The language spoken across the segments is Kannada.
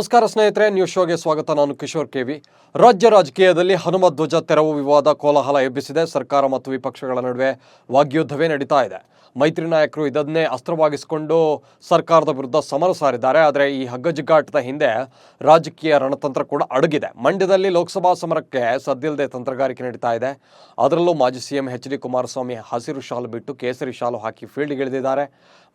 ನಮಸ್ಕಾರ ಸ್ನೇಹಿತರೆ, ನ್ಯೂಸ್ ಶೋಗೆ ಸ್ವಾಗತ. ನಾನು ಕಿಶೋರ್ ಕೆವಿ. ರಾಜ್ಯ ರಾಜಕೀಯದಲ್ಲಿ ಹನುಮ ಧ್ವಜ ತೆರವು ವಿವಾದ ಕೋಲಾಹಲ ಎಬ್ಬಿಸಿದೆ. ಸರ್ಕಾರ ಮತ್ತು ವಿಪಕ್ಷಗಳ ನಡುವೆ ವಾಗ್ಯುದ್ಧವೇ ನಡೀತಾ ಇದೆ. ಮೈತ್ರಿ ನಾಯಕರು ಇದನ್ನೇ ಅಸ್ತ್ರವಾಗಿಸಿಕೊಂಡು ಸರ್ಕಾರದ ವಿರುದ್ಧ ಸಮರ ಸಾರಿದ್ದಾರೆ. ಆದರೆ ಈ ಹಗ್ಗಜಿಗ್ಗಾಟದ ಹಿಂದೆ ರಾಜಕೀಯ ರಣತಂತ್ರ ಕೂಡ ಅಡಗಿದೆ. ಮಂಡ್ಯದಲ್ಲಿ ಲೋಕಸಭಾ ಸಮರಕ್ಕೆ ಸದ್ದಿಲ್ಲದೆ ತಂತ್ರಗಾರಿಕೆ ನಡೀತಾ ಇದೆ. ಅದರಲ್ಲೂ ಮಾಜಿ ಸಿಎಂ ಎಚ್.ಡಿ. ಕುಮಾರಸ್ವಾಮಿ ಹಸಿರು ಶಾಲು ಬಿಟ್ಟು ಕೇಸರಿ ಶಾಲು ಹಾಕಿ ಫೀಲ್ಡ್ಗಿಳಿದಿದ್ದಾರೆ.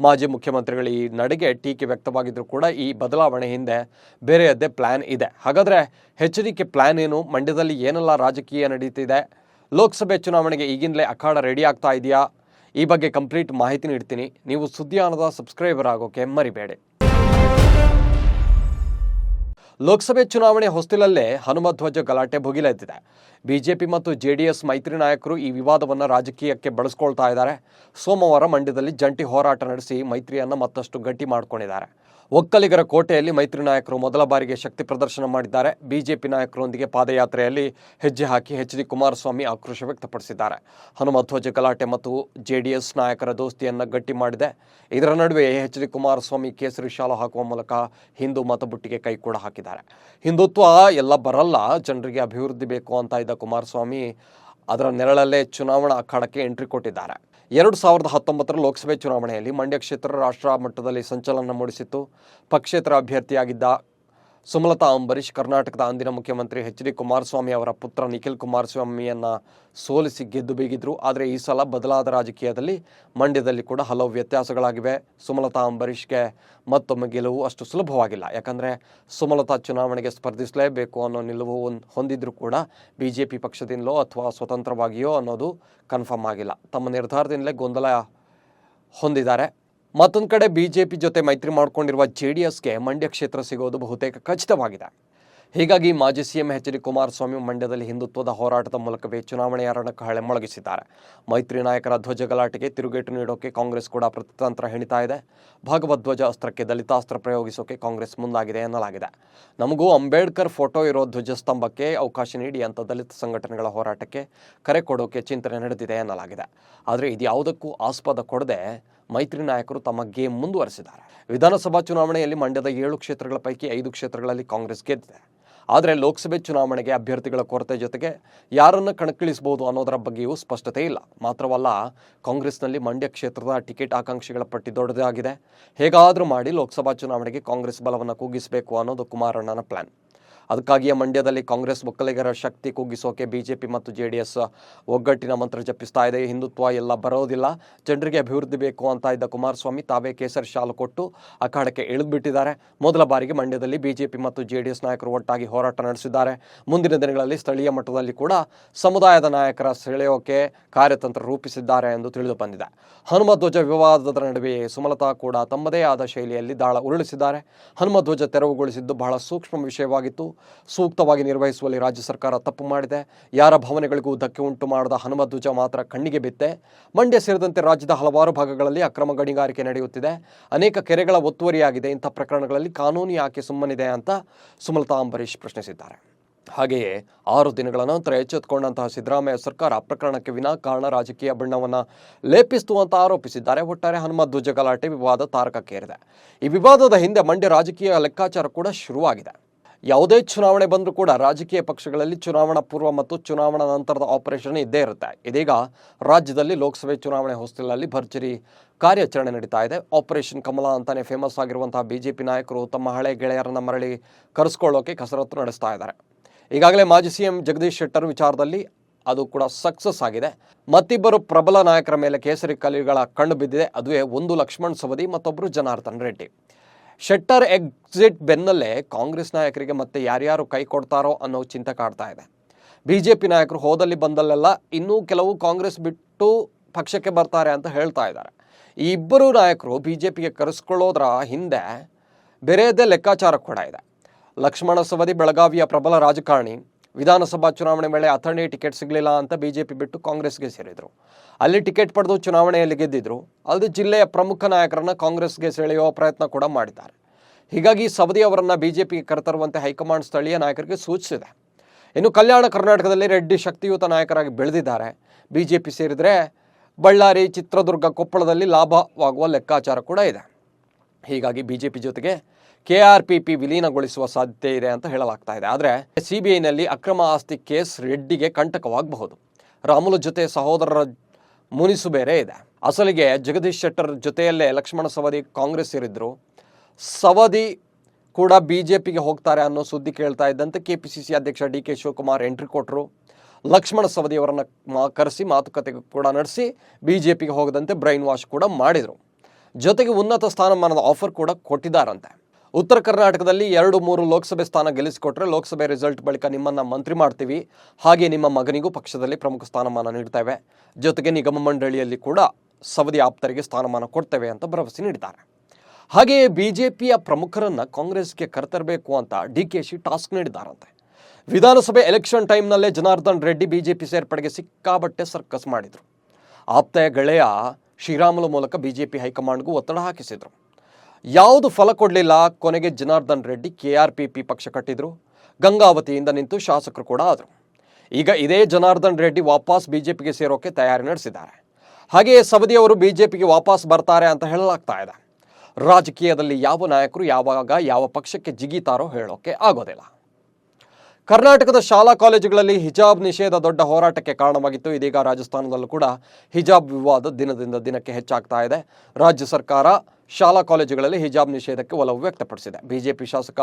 ಮಾಜಿ ಮುಖ್ಯಮಂತ್ರಿಗಳ ಈ ನಡೆಗೆ ಟೀಕೆ ವ್ಯಕ್ತವಾಗಿದ್ದರೂ ಕೂಡ ಈ ಬದಲಾವಣೆ ಹಿಂದೆ ಬೇರೆಯದ್ದೇ ಪ್ಲಾನ್ ಇದೆ. ಹಾಗಾದರೆ ಎಚ್.ಡಿ.ಕೆ ಪ್ಲಾನ್ ಏನು? ಮಂಡ್ಯದಲ್ಲಿ ಏನೆಲ್ಲ ರಾಜಕೀಯ ನಡೀತಿದೆ? ಲೋಕಸಭೆ ಚುನಾವಣೆಗೆ ಈಗಿನಲೇ ಅಖಾಡ ರೆಡಿ ಆಗ್ತಾ ಇದೆಯಾ? ಈ ಬಗ್ಗೆ ಕಂಪ್ಲೀಟ್ ಮಾಹಿತಿ ನೀಡ್ತೀನಿ. ನೀವು ಸುದ್ದಿಯಾನದ ಸಬ್ಸ್ಕ್ರೈಬರ್ ಆಗೋಕೆ ಮರಿಬೇಡಿ. ಲೋಕಸಭೆ ಚುನಾವಣೆ ಹೊಸ್ತಿಲಲ್ಲೇ ಹನುಮ ಧ್ವಜ ಗಲಾಟೆ ಭುಗಿಲೆದ್ದಿದೆ. ಬಿಜೆಪಿ ಮತ್ತು ಜೆಡಿಎಸ್ ಮೈತ್ರಿ ನಾಯಕರು ಈ ವಿವಾದವನ್ನು ರಾಜಕೀಯಕ್ಕೆ ಬಳಸ್ಕೊಳ್ತಾ ಇದ್ದಾರೆ. ಸೋಮವಾರ ಮಂಡ್ಯದಲ್ಲಿ ಜಂಟಿ ಹೋರಾಟ ನಡೆಸಿ ಮೈತ್ರಿಯನ್ನು ಮತ್ತಷ್ಟು ಗಟ್ಟಿ ಮಾಡಿಕೊಂಡಿದ್ದಾರೆ. ಒಕ್ಕಲಿಗರ ಕೋಟೆಯಲ್ಲಿ ಮೈತ್ರಿ ನಾಯಕರು ಮೊದಲ ಬಾರಿಗೆ ಶಕ್ತಿ ಪ್ರದರ್ಶನ ಮಾಡಿದ್ದಾರೆ. ಬಿಜೆಪಿ ನಾಯಕರೊಂದಿಗೆ ಪಾದಯಾತ್ರೆಯಲ್ಲಿ ಹೆಜ್ಜೆ ಹಾಕಿ ಎಚ್.ಡಿ. ಕುಮಾರಸ್ವಾಮಿ ಆಕ್ರೋಶ ವ್ಯಕ್ತಪಡಿಸಿದ್ದಾರೆ. ಹನುಮ ಧ್ವಜ ಗಲಾಟೆ ಮತ್ತು ಜೆಡಿಎಸ್ ನಾಯಕರ ದೋಸ್ತಿಯನ್ನು ಗಟ್ಟಿ ಮಾಡಿದೆ. ಇದರ ನಡುವೆ ಎಚ್.ಡಿ. ಕುಮಾರಸ್ವಾಮಿ ಕೇಸರಿ ಶಾಲು ಹಾಕುವ ಮೂಲಕ ಹಿಂದೂ ಮತಬುಟ್ಟಿಗೆ ಕೈ ಕೂಡ ಹಾಕಿದ್ದಾರೆ. ಹಿಂದುತ್ವ ಎಲ್ಲ ಬರಲ್ಲ, ಜನರಿಗೆ ಅಭಿವೃದ್ಧಿ ಬೇಕು ಅಂತ ಇದ್ದ ಕುಮಾರಸ್ವಾಮಿ ಅದರ ನೆರಳಲ್ಲೇ ಚುನಾವಣಾ ಅಖಾಡಕ್ಕೆ ಎಂಟ್ರಿ ಕೊಟ್ಟಿದ್ದಾರೆ. 2019 ಲೋಕಸಭೆ ಚುನಾವಣೆಯಲ್ಲಿ ಮಂಡ್ಯ ಕ್ಷೇತ್ರ ರಾಷ್ಟ್ರ ಮಟ್ಟದಲ್ಲಿ ಸಂಚಲನ ಮೂಡಿಸಿತ್ತು. ಪಕ್ಷೇತರ ಅಭ್ಯರ್ಥಿಯಾಗಿದ್ದ ಸುಮಲತಾ ಅಂಬರೀಶ್ ಕರ್ನಾಟಕದ ಅಂದಿನ ಮುಖ್ಯಮಂತ್ರಿ ಎಚ್.ಡಿ. ಕುಮಾರಸ್ವಾಮಿ ಅವರ ಪುತ್ರ ನಿಖಿಲ್ ಕುಮಾರಸ್ವಾಮಿಯನ್ನು ಸೋಲಿಸಿ ಗೆದ್ದು ಬೀಗಿದ್ರು. ಆದರೆ ಈ ಸಲ ಬದಲಾದ ರಾಜಕೀಯದಲ್ಲಿ ಮಂಡ್ಯದಲ್ಲಿ ಕೂಡ ಹಲವು ವ್ಯತ್ಯಾಸಗಳಾಗಿವೆ. ಸುಮಲತಾ ಅಂಬರೀಷ್ಗೆ ಮತ್ತೊಮ್ಮೆ ಗೆಲುವು ಅಷ್ಟು ಸುಲಭವಾಗಿಲ್ಲ. ಯಾಕಂದರೆ ಸುಮಲತಾ ಚುನಾವಣೆಗೆ ಸ್ಪರ್ಧಿಸಲೇಬೇಕು ಅನ್ನೋ ನಿಲುವು ಹೊಂದಿದ್ರೂ ಕೂಡ ಬಿಜೆಪಿ ಪಕ್ಷದಿಂದಲೋ ಅಥವಾ ಸ್ವತಂತ್ರವಾಗಿಯೋ ಅನ್ನೋದು ಕನ್ಫರ್ಮ್ ಆಗಿಲ್ಲ. ತಮ್ಮ ನಿರ್ಧಾರದಿಂದಲೇ ಗೊಂದಲ ಹೊಂದಿದ್ದಾರೆ. ಮತ್ತೊಂದು ಕಡೆ ಬಿಜೆಪಿ ಜೊತೆ ಮೈತ್ರಿ ಮಾಡಿಕೊಂಡಿರುವ ಜೆಡಿಎಸ್ಗೆ ಮಂಡ್ಯ ಕ್ಷೇತ್ರ ಸಿಗೋದು ಬಹುತೇಕ ಖಚಿತವಾಗಿದೆ. ಹೀಗಾಗಿ ಮಾಜಿ ಸಿಎಂ ಎಚ್.ಡಿ. ಕುಮಾರಸ್ವಾಮಿ ಮಂಡ್ಯದಲ್ಲಿ ಹಿಂದುತ್ವದ ಹೋರಾಟದ ಮೂಲಕವೇ ಚುನಾವಣೆಯ ರಣಕಹಳೆ ಮೊಳಗಿಸಿದ್ದಾರೆ. ಮೈತ್ರಿ ನಾಯಕರ ಧ್ವಜ ಗಲಾಟೆಗೆ ತಿರುಗೇಟು ನೀಡೋಕೆ ಕಾಂಗ್ರೆಸ್ ಕೂಡ ಪ್ರತಿತಂತ್ರ ಹೆಣಿತಾ ಇದೆ. ಭಗವಧ್ವಜ ಅಸ್ತ್ರಕ್ಕೆ ದಲಿತಾಸ್ತ್ರ ಪ್ರಯೋಗಿಸೋಕೆ ಕಾಂಗ್ರೆಸ್ ಮುಂದಾಗಿದೆ ಎನ್ನಲಾಗಿದೆ. ನಮಗೂ ಅಂಬೇಡ್ಕರ್ ಫೋಟೋ ಇರೋ ಧ್ವಜಸ್ತಂಭಕ್ಕೆ ಅವಕಾಶ ನೀಡಿ ಅಂತ ದಲಿತ ಸಂಘಟನೆಗಳ ಹೋರಾಟಕ್ಕೆ ಕರೆ ಕೊಡೋಕೆ ಚಿಂತನೆ ನಡೆದಿದೆ ಎನ್ನಲಾಗಿದೆ. ಆದರೆ ಇದ್ಯಾವುದಕ್ಕೂ ಆಸ್ಪದ ಕೊಡದೆ ಮೈತ್ರಿ ನಾಯಕರು ತಮ್ಮ ಗೇಮ್ ಮುಂದುವರೆಸಿದ್ದಾರೆ. ವಿಧಾನಸಭಾ ಚುನಾವಣೆಯಲ್ಲಿ ಮಂಡ್ಯದ 7 ಕ್ಷೇತ್ರಗಳ ಪೈಕಿ 5 ಕ್ಷೇತ್ರಗಳಲ್ಲಿ ಕಾಂಗ್ರೆಸ್ ಗೆದ್ದಿದೆ. ಆದರೆ ಲೋಕಸಭೆ ಚುನಾವಣೆಗೆ ಅಭ್ಯರ್ಥಿಗಳ ಕೊರತೆ ಜೊತೆಗೆ ಯಾರನ್ನು ಕಣಕ್ಕಿಳಿಸಬಹುದು ಅನ್ನೋದರ ಬಗ್ಗೆಯೂ ಸ್ಪಷ್ಟತೆ ಇಲ್ಲ. ಮಾತ್ರವಲ್ಲ, ಕಾಂಗ್ರೆಸ್ನಲ್ಲಿ ಮಂಡ್ಯ ಕ್ಷೇತ್ರದ ಟಿಕೆಟ್ ಆಕಾಂಕ್ಷಿಗಳ ಪಟ್ಟಿ ದೊಡ್ಡದಾಗಿದೆ. ಹೇಗಾದರೂ ಮಾಡಿ ಲೋಕಸಭಾ ಚುನಾವಣೆಗೆ ಕಾಂಗ್ರೆಸ್ ಬಲವನ್ನು ಕುಗ್ಗಿಸಬೇಕು ಅನ್ನೋದು ಕುಮಾರಣ್ಣನ ಪ್ಲಾನ್. ಅದಕ್ಕಾಗಿಯೇ ಮಂಡ್ಯದಲ್ಲಿ ಕಾಂಗ್ರೆಸ್ ಒಕ್ಕಲಿಗರ ಶಕ್ತಿ ಕುಗ್ಗಿಸೋಕೆ ಬಿಜೆಪಿ ಮತ್ತು ಜೆಡಿಎಸ್ ಒಗ್ಗಟ್ಟಿನ ಮಂತ್ರ ಜಪಿಸ್ತಾ ಇದೆ. ಹಿಂದುತ್ವ ಎಲ್ಲ ಬರೋದಿಲ್ಲ, ಜನರಿಗೆ ಅಭಿವೃದ್ಧಿ ಬೇಕು ಅಂತ ಇದ್ದ ಕುಮಾರಸ್ವಾಮಿ ತಾವೇ ಕೇಸರಿ ಶಾಲು ಕೊಟ್ಟು ಅಖಾಡಕ್ಕೆ ಇಳಿದುಬಿಟ್ಟಿದ್ದಾರೆ. ಮೊದಲ ಬಾರಿಗೆ ಮಂಡ್ಯದಲ್ಲಿ ಬಿಜೆಪಿ ಮತ್ತು ಜೆಡಿಎಸ್ ನಾಯಕರು ಒಟ್ಟಾಗಿ ಹೋರಾಟ ನಡೆಸಿದ್ದಾರೆ. ಮುಂದಿನ ದಿನಗಳಲ್ಲಿ ಸ್ಥಳೀಯ ಮಟ್ಟದಲ್ಲಿ ಕೂಡ ಸಮುದಾಯದ ನಾಯಕರ ಸೆಳೆಯೋಕೆ ಕಾರ್ಯತಂತ್ರ ರೂಪಿಸಿದ್ದಾರೆ ಎಂದು ತಿಳಿದು ಬಂದಿದೆ. ಹನುಮ ಧ್ವಜ ವಿವಾದದ ನಡುವೆಯೇ ಸುಮಲತಾ ಕೂಡ ತಮ್ಮದೇ ಆದ ಶೈಲಿಯಲ್ಲಿ ದಾಳ ಉರುಳಿಸಿದ್ದಾರೆ. ಹನುಮ ಧ್ವಜ ತೆರವುಗೊಳಿಸಿದ್ದು ಬಹಳ ಸೂಕ್ಷ್ಮ ವಿಷಯವಾಗಿತ್ತು. ಸೂಕ್ತವಾಗಿ ನಿರ್ವಹಿಸುವಲ್ಲಿ ರಾಜ್ಯ ಸರ್ಕಾರ ತಪ್ಪು ಮಾಡಿದೆ. ಯಾರ ಭಾವನೆಗಳಿಗೂ ಧಕ್ಕೆ ಉಂಟು ಮಾಡದ ಹನುಮ ಧ್ವಜ ಮಾತ್ರ ಕಣ್ಣಿಗೆ ಬಿತ್ತೆ. ಮಂಡ್ಯ ಸೇರಿದಂತೆ ರಾಜ್ಯದ ಹಲವಾರು ಭಾಗಗಳಲ್ಲಿ ಅಕ್ರಮ ಗಣಿಗಾರಿಕೆ ನಡೆಯುತ್ತಿದೆ. ಅನೇಕ ಕೆರೆಗಳ ಒತ್ತುವರಿಯಾಗಿದೆ. ಇಂಥ ಪ್ರಕರಣಗಳಲ್ಲಿ ಕಾನೂನು ಯಾಕೆ ಸುಮ್ಮನಿದೆ ಅಂತ ಸುಮಲತಾ ಅಂಬರೀಶ್ ಪ್ರಶ್ನಿಸಿದ್ದಾರೆ. ಹಾಗೆಯೇ 6 ದಿನಗಳ ನಂತರ ಎಚ್ಚೆತ್ತುಕೊಂಡಂತಹ ಸಿದ್ದರಾಮಯ್ಯ ಸರ್ಕಾರ ಪ್ರಕರಣಕ್ಕೆ ವಿನಾಕಾರಣ ರಾಜಕೀಯ ಬಣ್ಣವನ್ನು ಲೇಪಿಸಿತು ಅಂತ ಆರೋಪಿಸಿದ್ದಾರೆ. ಒಟ್ಟಾರೆ ಹನುಮ ಧ್ವಜ ಗಲಾಟೆ ವಿವಾದ ತಾರಕಕ್ಕೇರಿದೆ. ಈ ವಿವಾದದ ಹಿಂದೆ ಮಂಡ್ಯ ರಾಜಕೀಯ ಲೆಕ್ಕಾಚಾರ ಕೂಡ ಶುರುವಾಗಿದೆ. ಯಾವುದೇ ಚುನಾವಣೆ ಬಂದರೂ ಕೂಡ ರಾಜಕೀಯ ಪಕ್ಷಗಳಲ್ಲಿ ಚುನಾವಣಾ ಪೂರ್ವ ಮತ್ತು ಚುನಾವಣಾ ನಂತರದ ಆಪರೇಷನ್ ಇದ್ದೇ ಇರುತ್ತೆ. ಇದೀಗ ರಾಜ್ಯದಲ್ಲಿ ಲೋಕಸಭೆ ಚುನಾವಣೆ ಹೊಸ್ತಿಲಲ್ಲಿ ಭರ್ಜರಿ ಕಾರ್ಯಾಚರಣೆ ನಡೀತಾ ಇದೆ. ಆಪರೇಷನ್ ಕಮಲ ಅಂತಾನೆ ಫೇಮಸ್ ಆಗಿರುವಂತಹ ಬಿಜೆಪಿ ನಾಯಕರು ತಮ್ಮ ಹಳೆ ಗೆಳೆಯರನ್ನ ಮರಳಿ ಕರೆಸ್ಕೊಳ್ಳೋಕೆ ಕಸರತ್ತು ನಡೆಸ್ತಾ ಇದ್ದಾರೆ. ಈಗಾಗಲೇ ಮಾಜಿ ಸಿಎಂ ಜಗದೀಶ್ ಶೆಟ್ಟರ್ ವಿಚಾರದಲ್ಲಿ ಅದು ಕೂಡ ಸಕ್ಸಸ್ ಆಗಿದೆ. ಮತ್ತಿಬ್ಬರು ಪ್ರಬಲ ನಾಯಕರ ಮೇಲೆ ಕೇಸರಿ ಕಲಿಗಳ ಕಣ್ಣು ಬಿದ್ದಿದೆ. ಅದುವೇ ಒಂದು ಲಕ್ಷ್ಮಣ್ ಸವದಿ, ಮತ್ತೊಬ್ಬರು ಜನಾರ್ದನ್ ರೆಡ್ಡಿ. ಶೆಟ್ಟರ್ ಎಕ್ಸಿಟ್ ಬೆನ್ನಲ್ಲೇ ಕಾಂಗ್ರೆಸ್ ನಾಯಕರಿಗೆ ಮತ್ತೆ ಯಾರ್ಯಾರು ಕೈ ಕೊಡ್ತಾರೋ ಅನ್ನೋ ಚಿಂತೆ ಕಾಡ್ತಾ ಇದೆ. ಬಿಜೆಪಿ ನಾಯಕರು ಹೋದಲ್ಲಿ ಬಂದಲ್ಲೆಲ್ಲ ಇನ್ನೂ ಕೆಲವು ಕಾಂಗ್ರೆಸ್ ಬಿಟ್ಟು ಪಕ್ಷಕ್ಕೆ ಬರ್ತಾರೆ ಅಂತ ಹೇಳ್ತಾ ಇದ್ದಾರೆ. ಈ ಇಬ್ಬರು ನಾಯಕರು ಬಿಜೆಪಿಗೆ ಕರೆಸ್ಕೊಳ್ಳೋದ್ರ ಹಿಂದೆ ಬೇರೆಯದೇ ಲೆಕ್ಕಾಚಾರ ಕೂಡ ಇದೆ. ಲಕ್ಷ್ಮಣ ಸವದಿ ಬೆಳಗಾವಿಯ ಪ್ರಬಲ ರಾಜಕಾರಣಿ. ವಿಧಾನಸಭಾ ಚುನಾವಣೆ ವೇಳೆ ಅಥಣಿ ಟಿಕೆಟ್ ಸಿಗಲಿಲ್ಲ ಅಂತ ಬಿಜೆಪಿ ಬಿಟ್ಟು ಕಾಂಗ್ರೆಸ್ಗೆ ಸೇರಿದರು. ಅಲ್ಲಿ ಟಿಕೆಟ್ ಪಡೆದು ಚುನಾವಣೆಯಲ್ಲಿ ಗೆದ್ದಿದ್ರು. ಅಲ್ಲದೆ ಜಿಲ್ಲೆಯ ಪ್ರಮುಖ ನಾಯಕರನ್ನ ಕಾಂಗ್ರೆಸ್ಗೆ ಸೆಳೆಯುವ ಪ್ರಯತ್ನ ಕೂಡ ಮಾಡಿದ್ದಾರೆ. ಹೀಗಾಗಿ ಸವದಿ ಅವರನ್ನ ಬಿಜೆಪಿಗೆ ಕರೆತರುವಂತೆ ಹೈಕಮಾಂಡ್ ಸ್ಥಳೀಯ ನಾಯಕರಿಗೆ ಸೂಚಿಸಿದೆ. ಇನ್ನು ಕಲ್ಯಾಣ ಕರ್ನಾಟಕದಲ್ಲಿ ರೆಡ್ಡಿ ಶಕ್ತಿಯುತ ನಾಯಕರಾಗಿ ಬೆಳೆದಿದ್ದಾರೆ. ಬಿಜೆಪಿ ಸೇರಿದರೆ ಬಳ್ಳಾರಿ, ಚಿತ್ರದುರ್ಗ, ಕೊಪ್ಪಳದಲ್ಲಿ ಲಾಭವಾಗುವ ಲೆಕ್ಕಾಚಾರ ಕೂಡ ಇದೆ. ಹೀಗಾಗಿ ಬಿಜೆಪಿ ಜೊತೆಗೆ KRPP ವಿಲೀನಗೊಳಿಸುವ ಸಾಧ್ಯತೆ ಇದೆ ಅಂತ ಹೇಳಲಾಗ್ತಾ ಇದೆ. ಆದರೆ CBIನಲ್ಲಿ ಅಕ್ರಮ ಆಸ್ತಿ ಕೇಸ್ ರೆಡ್ಡಿಗೆ ಕಂಟಕವಾಗಬಹುದು. ರಾಮುಲು ಜೊತೆ ಸಹೋದರರ ಮುನಿಸು ಬೇರೆ ಇದೆ. ಅಸಲಿಗೆ ಜಗದೀಶ್ ಶೆಟ್ಟರ್ ಜೊತೆಯಲ್ಲೇ ಲಕ್ಷ್ಮಣ ಸವದಿ ಕಾಂಗ್ರೆಸ್ ಸೇರಿದ್ರು. ಸವದಿ ಕೂಡ BJPಗೆ ಹೋಗ್ತಾರೆ ಅನ್ನೋ ಸುದ್ದಿ ಕೇಳ್ತಾ ಇದ್ದಂತೆ KPCC ಅಧ್ಯಕ್ಷ DK ಶಿವಕುಮಾರ್ ಎಂಟ್ರಿ ಕೊಟ್ಟರು. ಲಕ್ಷ್ಮಣ ಸವದಿಯವರನ್ನು ಕರೆಸಿ ಮಾತುಕತೆ ಕೂಡ ನಡೆಸಿ BJPಗೆ ಹೋಗದಂತೆ ಬ್ರೈನ್ ವಾಶ್ ಕೂಡ ಮಾಡಿದರು. ಜೊತೆಗೆ ಉನ್ನತ ಸ್ಥಾನಮಾನದ ಆಫರ್ ಕೂಡ ಕೊಟ್ಟಿದ್ದಾರಂತೆ. ಉತ್ತರ ಕರ್ನಾಟಕದಲ್ಲಿ 2-3 ಲೋಕಸಭೆ ಸ್ಥಾನ ಗೆಲ್ಲಿಸಿಕೊಟ್ರೆ ಲೋಕಸಭೆ ರಿಸಲ್ಟ್ ಬಳಿಕ ನಿಮ್ಮನ್ನು ಮಂತ್ರಿ ಮಾಡ್ತೀವಿ, ಹಾಗೆ ನಿಮ್ಮ ಮಗನಿಗೂ ಪಕ್ಷದಲ್ಲಿ ಪ್ರಮುಖ ಸ್ಥಾನಮಾನ ನೀಡ್ತೇವೆ, ಜೊತೆಗೆ ನಿಗಮ ಮಂಡಳಿಯಲ್ಲಿ ಕೂಡ ಸವದಿ ಆಪ್ತರಿಗೆ ಸ್ಥಾನಮಾನ ಕೊಡ್ತೇವೆ ಅಂತ ಭರವಸೆ ನೀಡಿದ್ದಾರೆ. ಹಾಗೆಯೇ BJPಯ ಪ್ರಮುಖರನ್ನು ಕಾಂಗ್ರೆಸ್ಗೆ ಕರೆತರಬೇಕು ಅಂತ DKಶಿ ಟಾಸ್ಕ್ ನೀಡಿದ್ದಾರಂತೆ. ವಿಧಾನಸಭೆ ಎಲೆಕ್ಷನ್ ಟೈಮ್ನಲ್ಲೇ ಜನಾರ್ದನ್ ರೆಡ್ಡಿ BJP ಸೇರ್ಪಡೆಗೆ ಸಿಕ್ಕಾಬಟ್ಟೆ ಸರ್ಕಸ್ ಮಾಡಿದರು. ಆಪ್ತೆಯ ಗೆಳೆಯ ಶ್ರೀರಾಮುಲು ಮೂಲಕ BJP ಹೈಕಮಾಂಡ್ಗೂ ಒತ್ತಡ ಹಾಕಿಸಿದರು. ಯಾವುದು ಫಲ ಕೊಡಲಿಲ್ಲ. ಕೊನೆಗೆ ಜನಾರ್ದನ್ ರೆಡ್ಡಿ KRPP ಪಕ್ಷ ಕಟ್ಟಿದ್ರು. ಗಂಗಾವತಿಯಿಂದ ನಿಂತು ಶಾಸಕರು ಕೂಡ ಆದರು. ಈಗ ಇದೇ ಜನಾರ್ದನ್ ರೆಡ್ಡಿ ವಾಪಸ್ BJPಗೆ ಸೇರೋಕೆ ತಯಾರಿ ನಡೆಸಿದ್ದಾರೆ. ಹಾಗೆಯೇ ಸವದಿಯವರು BJPಗೆ ವಾಪಸ್ ಬರ್ತಾರೆ ಅಂತ ಹೇಳಲಾಗ್ತಾ ಇದೆ. ರಾಜಕೀಯದಲ್ಲಿ ಯಾವ ನಾಯಕರು ಯಾವಾಗ ಯಾವ ಪಕ್ಷಕ್ಕೆ ಜಿಗಿತಾರೋ ಹೇಳೋಕೆ ಆಗೋದಿಲ್ಲ. ಕರ್ನಾಟಕದ ಶಾಲಾ ಕಾಲೇಜುಗಳಲ್ಲಿ ಹಿಜಾಬ್ ನಿಷೇಧ ದೊಡ್ಡ ಹೋರಾಟಕ್ಕೆ ಕಾರಣವಾಗಿತ್ತು. ಇದೀಗ ರಾಜಸ್ಥಾನದಲ್ಲೂ ಕೂಡ ಹಿಜಾಬ್ ವಿವಾದ ದಿನದಿಂದ ದಿನಕ್ಕೆ ಹೆಚ್ಚಾಗ್ತಾ ಇದೆ. ರಾಜ್ಯ ಸರ್ಕಾರ ಶಾಲಾ ಕಾಲೇಜುಗಳಲ್ಲಿ ಹಿಜಾಬ್ ನಿಷೇಧಕ್ಕೆ ಒಲವು ವ್ಯಕ್ತಪಡಿಸಿದೆ. BJP ಶಾಸಕ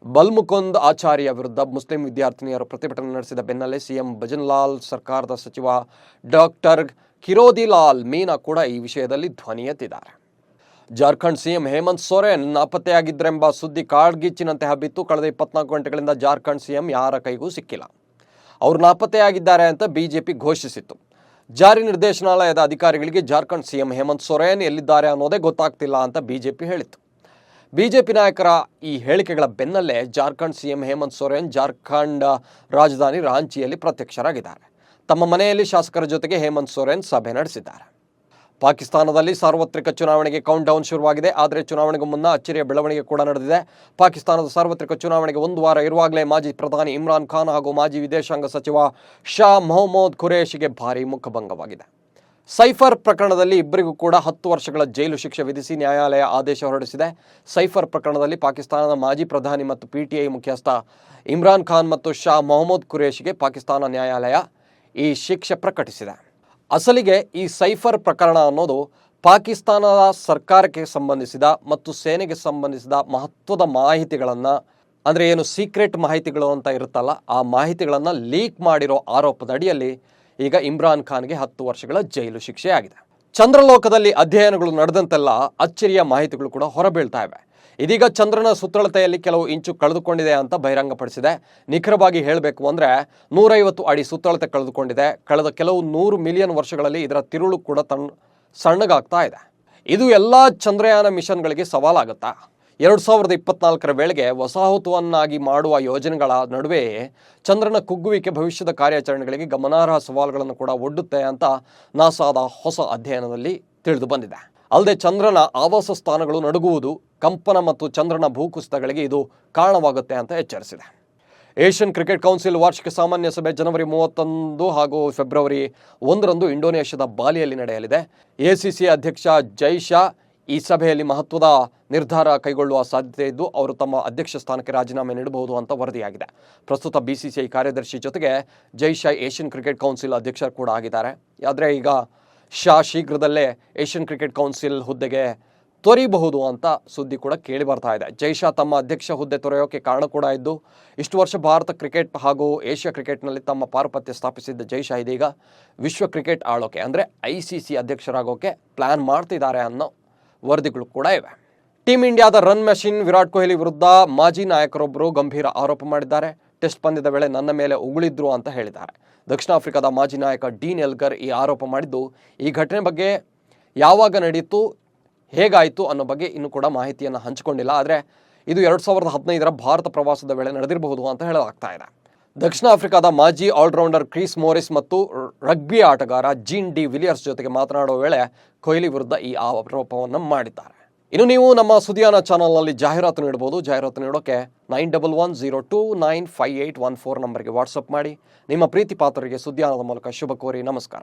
ಬಲ್ಮುಕುಂದ್ ಆಚಾರ್ಯ ವಿರುದ್ಧ ಮುಸ್ಲಿಂ ವಿದ್ಯಾರ್ಥಿನಿಯರು ಪ್ರತಿಭಟನೆ ನಡೆಸಿದ ಬೆನ್ನಲ್ಲೇ CM ಭಜನ್ಲಾಲ್, ಸರ್ಕಾರದ ಸಚಿವ ಡಾಕ್ಟರ್ ಕಿರೋದಿಲಾಲ್ ಮೀನಾ ಕೂಡ ಈ ವಿಷಯದಲ್ಲಿ ಧ್ವನಿ ಎತ್ತಿದ್ದಾರೆ. ಜಾರ್ಖಂಡ್ CM ಹೇಮಂತ್ ಸೊರೇನ್ ನಾಪತ್ತೆಯಾಗಿದ್ದರೆಂಬ ಸುದ್ದಿ ಕಾಡ್ಗಿಚ್ಚಿನಂತೆ ಹಬ್ಬಿತ್ತು. ಕಳೆದ 24 ಗಂಟೆಗಳಿಂದ ಜಾರ್ಖಂಡ್ CM ಯಾರ ಕೈಗೂ ಸಿಕ್ಕಿಲ್ಲ. ಅವರು ನಾಪತ್ತೆಯಾಗಿದ್ದಾರೆ ಅಂತ BJP ಘೋಷಿಸಿತ್ತು. ಜಾರಿ ನಿರ್ದೇಶನಾಲಯದ ಅಧಿಕಾರಿಗಳಿಗೆ ಜಾರ್ಖಂಡ್ CM ಹೇಮಂತ್ ಸೊರೇನ್ ಎಲ್ಲಿದ್ದಾರೆ ಅನ್ನೋದೇ ಗೊತ್ತಾಗ್ತಿಲ್ಲ ಅಂತ BJP ಹೇಳಿತ್ತು. BJP ನಾಯಕರ ಈ ಹೇಳಿಕೆಗಳ ಬೆನ್ನಲ್ಲೇ ಜಾರ್ಖಂಡ್ CM ಹೇಮಂತ್ ಸೊರೇನ್ ಜಾರ್ಖಂಡ್ ರಾಜಧಾನಿ ರಾಂಚಿಯಲ್ಲಿ ಪ್ರತ್ಯಕ್ಷರಾಗಿದ್ದಾರೆ. ತಮ್ಮ ಮನೆಯಲ್ಲಿ ಶಾಸಕರ ಜೊತೆಗೆ ಹೇಮಂತ್ ಸೊರೇನ್ ಸಭೆ ನಡೆಸಿದ್ದಾರೆ. ಪಾಕಿಸ್ತಾನದಲ್ಲಿ ಸಾರ್ವತ್ರಿಕ ಚುನಾವಣೆಗೆ ಕೌಂಟ್ ಡೌನ್ ಶುರುವಾಗಿದೆ. ಆದರೆ ಚುನಾವಣೆಗೂ ಮುನ್ನ ಅಚ್ಚರಿಯ ಬೆಳವಣಿಗೆ ಕೂಡ ನಡೆದಿದೆ. ಪಾಕಿಸ್ತಾನದ ಸಾರ್ವತ್ರಿಕ ಚುನಾವಣೆಗೆ 1 ವಾರ ಇರುವಾಗಲೇ ಮಾಜಿ ಪ್ರಧಾನಿ ಇಮ್ರಾನ್ ಖಾನ್ ಹಾಗೂ ಮಾಜಿ ವಿದೇಶಾಂಗ ಸಚಿವ ಶಾ ಮೊಹಮ್ಮದ್ ಖುರೇಶಿಗೆ ಭಾರೀ ಮುಖಭಂಗವಾಗಿದೆ. ಸೈಫರ್ ಪ್ರಕರಣದಲ್ಲಿ ಇಬ್ಬರಿಗೂ ಕೂಡ 10 ವರ್ಷಗಳ ಜೈಲು ಶಿಕ್ಷೆ ವಿಧಿಸಿ ನ್ಯಾಯಾಲಯ ಆದೇಶ ಹೊರಡಿಸಿದೆ. ಸೈಫರ್ ಪ್ರಕರಣದಲ್ಲಿ ಪಾಕಿಸ್ತಾನದ ಮಾಜಿ ಪ್ರಧಾನಿ ಮತ್ತು PTI ಮುಖ್ಯಸ್ಥ ಇಮ್ರಾನ್ ಖಾನ್ ಮತ್ತು ಶಾ ಮೊಹಮ್ಮದ್ ಖುರೇಶಿಗೆ ಪಾಕಿಸ್ತಾನ ನ್ಯಾಯಾಲಯ ಈ ಶಿಕ್ಷೆ ಪ್ರಕಟಿಸಿದೆ. ಅಸಲಿಗೆ ಈ ಸೈಫರ್ ಪ್ರಕರಣ ಅನ್ನೋದು ಪಾಕಿಸ್ತಾನದ ಸರ್ಕಾರಕ್ಕೆ ಸಂಬಂಧಿಸಿದ ಮತ್ತು ಸೇನೆಗೆ ಸಂಬಂಧಿಸಿದ ಮಹತ್ವದ ಮಾಹಿತಿಗಳನ್ನು, ಅಂದರೆ ಏನು ಸೀಕ್ರೆಟ್ ಮಾಹಿತಿಗಳು ಅಂತ ಇರುತ್ತಲ್ಲ, ಆ ಮಾಹಿತಿಗಳನ್ನು ಲೀಕ್ ಮಾಡಿರೋ ಆರೋಪದ ಅಡಿಯಲ್ಲಿ ಈಗ ಇಮ್ರಾನ್ ಖಾನ್ಗೆ 10 ವರ್ಷಗಳ ಜೈಲು ಶಿಕ್ಷೆಯಾಗಿದೆ. ಚಂದ್ರಲೋಕದಲ್ಲಿ ಅಧ್ಯಯನಗಳು ನಡೆದಂತೆಲ್ಲ ಅಚ್ಚರಿಯ ಮಾಹಿತಿಗಳು ಕೂಡ ಹೊರಬೀಳ್ತಾ ಇವೆ. ಇದೀಗ ಚಂದ್ರನ ಸುತ್ತಳತೆಯಲ್ಲಿ ಕೆಲವು ಇಂಚು ಕಳೆದುಕೊಂಡಿದೆ ಅಂತ ಬಹಿರಂಗಪಡಿಸಿದೆ. ನಿಖರವಾಗಿ ಹೇಳಬೇಕು ಅಂದರೆ 150 ಅಡಿ ಸುತ್ತಳತೆ ಕಳೆದುಕೊಂಡಿದೆ. ಕಳೆದ ಕೆಲವು 100 ಮಿಲಿಯನ್ ವರ್ಷಗಳಲ್ಲಿ ಇದರ ತಿರುಳು ಕೂಡ ಸಣ್ಣಗಾಗ್ತಾ ಇದೆ. ಇದು ಎಲ್ಲ ಚಂದ್ರಯಾನ ಮಿಷನ್ಗಳಿಗೆ ಸವಾಲಾಗುತ್ತಾ? 2024ರ ವೇಳೆಗೆ ವಸಾಹತುವನ್ನಾಗಿ ಮಾಡುವ ಯೋಜನೆಗಳ ನಡುವೆ ಚಂದ್ರನ ಕುಗ್ಗುವಿಕೆ ಭವಿಷ್ಯದ ಕಾರ್ಯಾಚರಣೆಗಳಿಗೆ ಗಮನಾರ್ಹ ಸವಾಲುಗಳನ್ನು ಕೂಡ ಒಡ್ಡುತ್ತೆ ಅಂತ ನಾಸಾದ ಹೊಸ ಅಧ್ಯಯನದಲ್ಲಿ ತಿಳಿದು ಬಂದಿದೆ. ಅಲ್ಲದೆ ಚಂದ್ರನ ಆವಾಸ ಸ್ಥಾನಗಳು ನಡುಗುವುದು, ಕಂಪನ ಮತ್ತು ಚಂದ್ರನ ಭೂಕುಸಿತಗಳಿಗೆ ಇದು ಕಾರಣವಾಗುತ್ತೆ ಅಂತ ಎಚ್ಚರಿಸಿದೆ. ಏಷ್ಯನ್ ಕ್ರಿಕೆಟ್ ಕೌನ್ಸಿಲ್ ವಾರ್ಷಿಕ ಸಾಮಾನ್ಯ ಸಭೆ ಜನವರಿ 31 ಹಾಗೂ ಫೆಬ್ರವರಿ 1ರಂದು ಇಂಡೋನೇಷ್ಯಾದ ಬಾಲಿಯಲ್ಲಿ ನಡೆಯಲಿದೆ. ACC ಅಧ್ಯಕ್ಷ ಜೈಶಾ ಈ ಸಭೆಯಲ್ಲಿ ಮಹತ್ವದ ನಿರ್ಧಾರ ಕೈಗೊಳ್ಳುವ ಸಾಧ್ಯತೆ ಇದ್ದು ಅವರು ತಮ್ಮ ಅಧ್ಯಕ್ಷ ಸ್ಥಾನಕ್ಕೆ ರಾಜೀನಾಮೆ ನೀಡಬಹುದು ಅಂತ ವರದಿಯಾಗಿದೆ. ಪ್ರಸ್ತುತ BCCI ಕಾರ್ಯದರ್ಶಿ ಜೊತೆಗೆ ಜೈಶಾ ಏಷ್ಯನ್ ಕ್ರಿಕೆಟ್ ಕೌನ್ಸಿಲ್ ಅಧ್ಯಕ್ಷರು ಕೂಡ ಆಗಿದ್ದಾರೆ. ಆದರೆ ಈಗ ಶಾ ಶೀಘ್ರದಲ್ಲೇ ಏಷ್ಯನ್ ಕ್ರಿಕೆಟ್ ಕೌನ್ಸಿಲ್ ಹುದ್ದೆಗೆ ತೊರೆಯಬಹುದು ಅಂತ ಸುದ್ದಿ ಕೂಡ ಕೇಳಿ ಬರ್ತಾ ಇದೆ. ಜೈಶಾ ತಮ್ಮ ಅಧ್ಯಕ್ಷ ಹುದ್ದೆ ತೊರೆಯೋಕೆ ಕಾರಣ ಕೂಡ ಇದ್ದು, ಇಷ್ಟು ವರ್ಷ ಭಾರತ ಕ್ರಿಕೆಟ್ ಹಾಗೂ ಏಷ್ಯಾ ಕ್ರಿಕೆಟ್ನಲ್ಲಿ ತಮ್ಮ ಪಾರುಪತ್ಯ ಸ್ಥಾಪಿಸಿದ್ದ ಜೈಶಾ ಇದೀಗ ವಿಶ್ವ ಕ್ರಿಕೆಟ್ ಆಳೋಕೆ ಅಂದರೆ ICC ಅಧ್ಯಕ್ಷರಾಗೋಕೆ ಪ್ಲಾನ್ ಮಾಡ್ತಿದ್ದಾರೆ ಅನ್ನೋ ವರದಿಗಳು ಕೂಡ ಇವೆ. ಟೀಮ್ ಇಂಡಿಯಾದ ರನ್ ಮೆಷಿನ್ ವಿರಾಟ್ ಕೊಹ್ಲಿ ವಿರುದ್ಧ ಮಾಜಿ ನಾಯಕರೊಬ್ಬರು ಗಂಭೀರ ಆರೋಪ ಮಾಡಿದ್ದಾರೆ. ಟೆಸ್ಟ್ ಪಂದ್ಯದ ವೇಳೆ ನನ್ನ ಮೇಲೆ ಉಗುಳಿದ್ರು ಅಂತ ಹೇಳಿದ್ದಾರೆ. ದಕ್ಷಿಣ ಆಫ್ರಿಕಾದ ಮಾಜಿ ನಾಯಕ ಡೀನ್ ಎಲ್ಗರ್ ಈ ಆರೋಪ ಮಾಡಿದ್ದು, ಈ ಘಟನೆ ಬಗ್ಗೆ ಯಾವಾಗ ನಡೆಯಿತು, ಹೇಗಾಯಿತು ಅನ್ನೋ ಬಗ್ಗೆ ಇನ್ನೂ ಕೂಡ ಮಾಹಿತಿಯನ್ನು ಹಂಚಿಕೊಂಡಿಲ್ಲ. ಆದರೆ ಇದು 2015ರ ಭಾರತ ಪ್ರವಾಸದ ವೇಳೆ ನಡೆದಿರಬಹುದು ಅಂತ ಹೇಳಲಾಗ್ತಾ ಇದೆ. ದಕ್ಷಿಣ ಆಫ್ರಿಕಾದ ಮಾಜಿ ಆಲ್ರೌಂಡರ್ ಕ್ರಿಸ್ ಮೋರಿಸ್ ಮತ್ತು ರಗ್ಬಿ ಆಟಗಾರ ಜೀನ್ ಡಿ ವಿಲಿಯರ್ಸ್ ಜೊತೆಗೆ ಮಾತನಾಡುವ ವೇಳೆ ಕೊಹ್ಲಿ ವಿರುದ್ಧ ಈ ಆರೋಪವನ್ನು ಮಾಡಿದ್ದಾರೆ. ಇನ್ನು ನೀವು ನಮ್ಮ ಸುದಿಯಾನ ಚಾನಲ್ನಲ್ಲಿ ಜಾಹೀರಾತು ನೀಡಬಹುದು. ಜಾಹೀರಾತು ನೀಡೋಕೆ 9110295814 ನಂಬರ್ಗೆ ವಾಟ್ಸಪ್ ಮಾಡಿ. ನಿಮ್ಮ ಪ್ರೀತಿ ಪಾತ್ರರಿಗೆ ಸುದ್ದಿಯಾನದ ಮೂಲಕ ಶುಭ ಕೋರಿ. ನಮಸ್ಕಾರ.